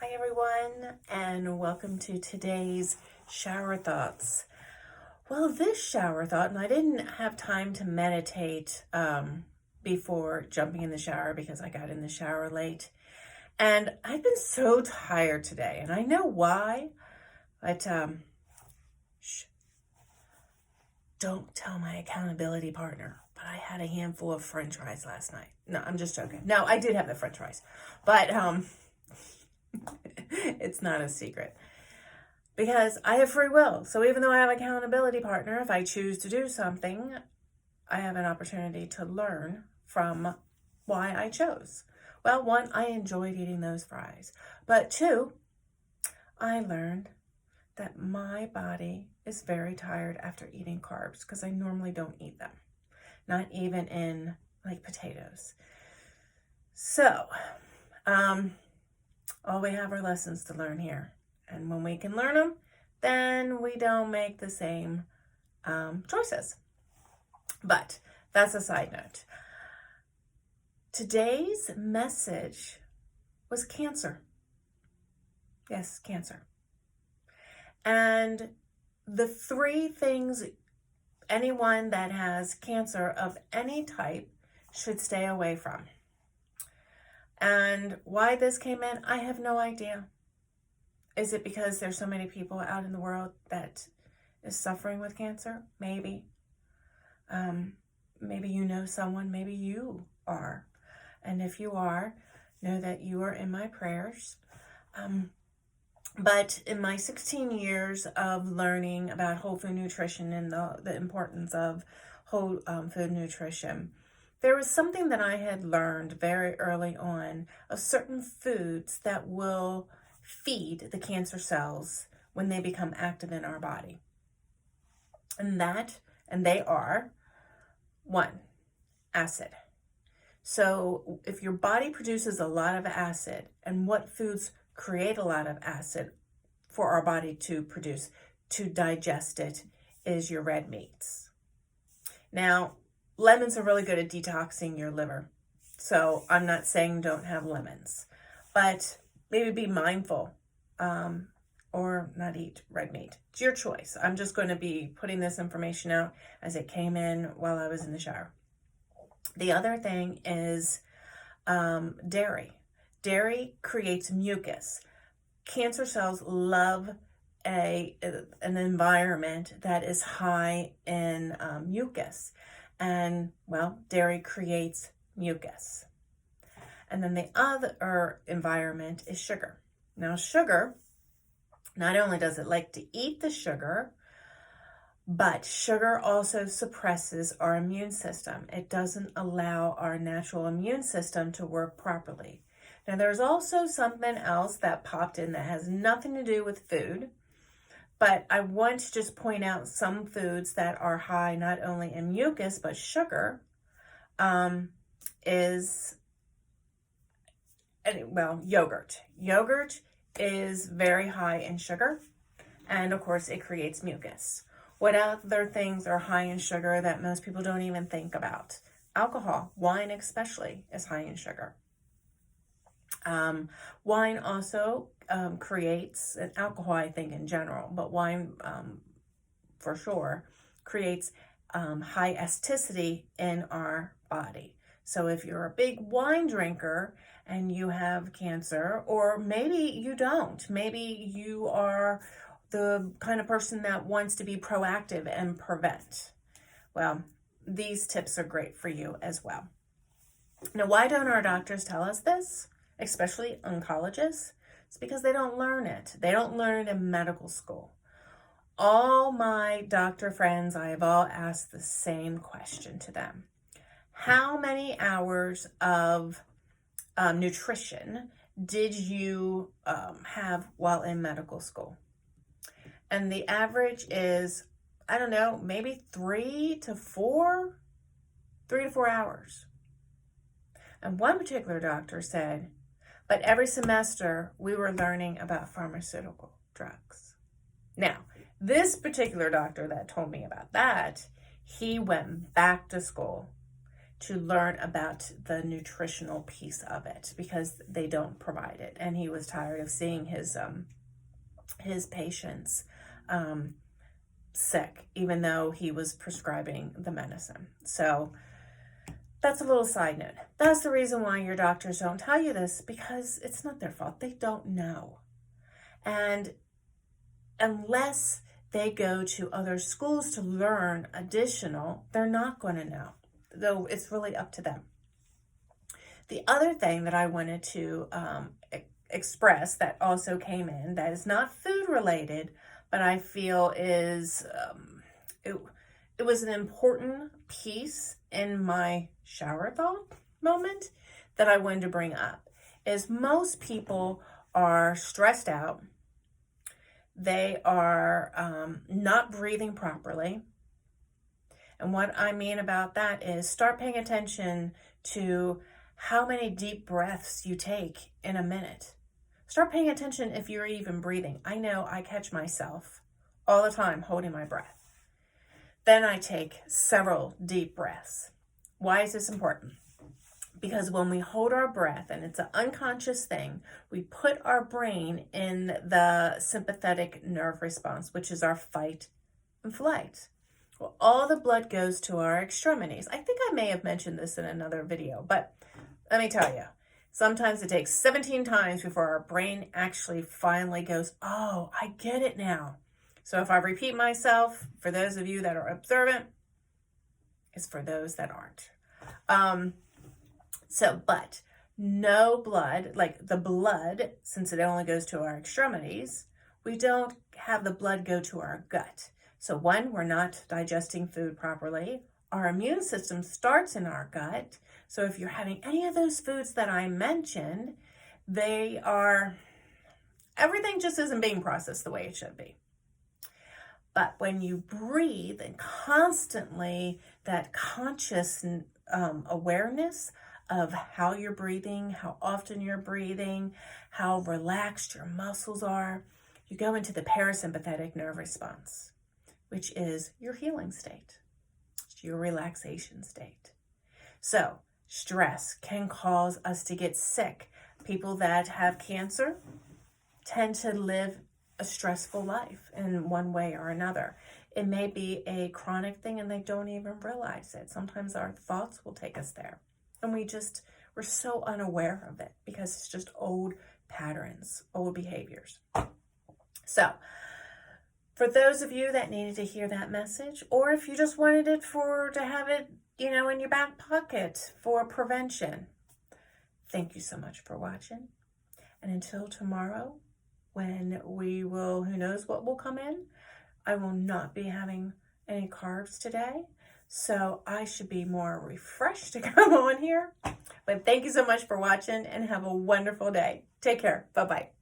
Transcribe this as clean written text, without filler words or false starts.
Hi everyone, and welcome to today's shower thoughts. Well, this shower thought, and I didn't have time to meditate before jumping in the shower because I got in the shower late. And I've been so tired today, and I know why, but shh, don't tell my accountability partner. But I had a handful of French fries last night. No, I'm just joking. No, I did have the French fries, but it's not a secret. Because I have free will. So even though I have an accountability partner, if I choose to do something, I have an opportunity to learn from why I chose. Well, one, I enjoyed eating those fries. But two, I learned that my body is very tired after eating carbs because I normally don't eat them. Not even in like potatoes. So, all we have are lessons to learn here. And when we can learn them, then we don't make the same choices. But that's a side note. Today's message was cancer. Yes, cancer. And the three things anyone that has cancer of any type should stay away from. And why this came in, I have no idea. Is it because there's so many people out in the world that is suffering with cancer? Maybe. Maybe you know someone, maybe you are. And if you are, know that you are in my prayers. But in my 16 years of learning about whole food nutrition and the importance of whole food nutrition, there was something that I had learned very early on of certain foods that will feed the cancer cells when they become active in our body. And they are, one, acid. So if your body produces a lot of acid, and what foods create a lot of acid for our body to produce, to digest it, is your red meats. Now, lemons are really good at detoxing your liver. So I'm not saying don't have lemons, but maybe be mindful or not eat red meat. It's your choice. I'm just going to be putting this information out as it came in while I was in the shower. The other thing is dairy. Dairy creates mucus. Cancer cells love an environment that is high in mucus. And, well, dairy creates mucus. And then the other environment is sugar. Now, sugar, not only does it like to eat the sugar, but sugar also suppresses our immune system. It doesn't allow our natural immune system to work properly. Now, there's also something else that popped in that has nothing to do with food, but I want to just point out some foods that are high not only in mucus, but sugar yogurt. Yogurt is very high in sugar, and of course it creates mucus. What other things are high in sugar that most people don't even think about? Alcohol, wine especially, is high in sugar. Wine also creates, and alcohol I think in general, but wine for sure creates high acidity in our body. So if you're a big wine drinker and you have cancer, or maybe you don't, maybe you are the kind of person that wants to be proactive and prevent, well, these tips are great for you as well. Now, why don't our doctors tell us this, especially oncologists? It's because they don't learn it. They don't learn it in medical school. All my doctor friends, I have all asked the same question to them. How many hours of nutrition did you have while in medical school? And the average is, I don't know, maybe 3 to 4 hours. And one particular doctor said, but every semester we were learning about pharmaceutical drugs. Now, this particular doctor that told me about that, he went back to school to learn about the nutritional piece of it because they don't provide it. And he was tired of seeing his patients sick, even though he was prescribing the medicine. So that's a little side note. That's the reason why your doctors don't tell you this, because it's not their fault. They don't know. And unless they go to other schools to learn additional, they're not going to know, though it's really up to them. The other thing that I wanted to express that also came in that is not food related, but I feel is, it was an important piece in my shower thought moment that I wanted to bring up, is most people are stressed out. They are not breathing properly. And what I mean about that is start paying attention to how many deep breaths you take in a minute. Start paying attention if you're even breathing. I know I catch myself all the time holding my breath. Then I take several deep breaths. Why is this important? Because when we hold our breath, and it's an unconscious thing, we put our brain in the sympathetic nerve response, which is our fight and flight. Well, all the blood goes to our extremities. I think I may have mentioned this in another video, but let me tell you, sometimes it takes 17 times before our brain actually finally goes, oh, I get it now. So if I repeat myself, for those of you that are observant, it's for those that aren't. But no blood, like the blood, since it only goes to our extremities, we don't have the blood go to our gut. So one, we're not digesting food properly. Our immune system starts in our gut. So if you're having any of those foods that I mentioned, everything just isn't being processed the way it should be. But when you breathe and constantly that conscious awareness of how you're breathing, how often you're breathing, how relaxed your muscles are, you go into the parasympathetic nerve response, which is your healing state, your relaxation state. So stress can cause us to get sick. People that have cancer tend to live a stressful life in one way or another. It may be a chronic thing and they don't even realize it. Sometimes our thoughts will take us there. And we're so unaware of it because it's just old patterns, old behaviors. So for those of you that needed to hear that message, or if you just wanted it to have it, in your back pocket for prevention, thank you so much for watching. And until tomorrow, when who knows what will come in, I will not be having any carbs today. So I should be more refreshed to come on here. But thank you so much for watching and have a wonderful day. Take care. Bye-bye.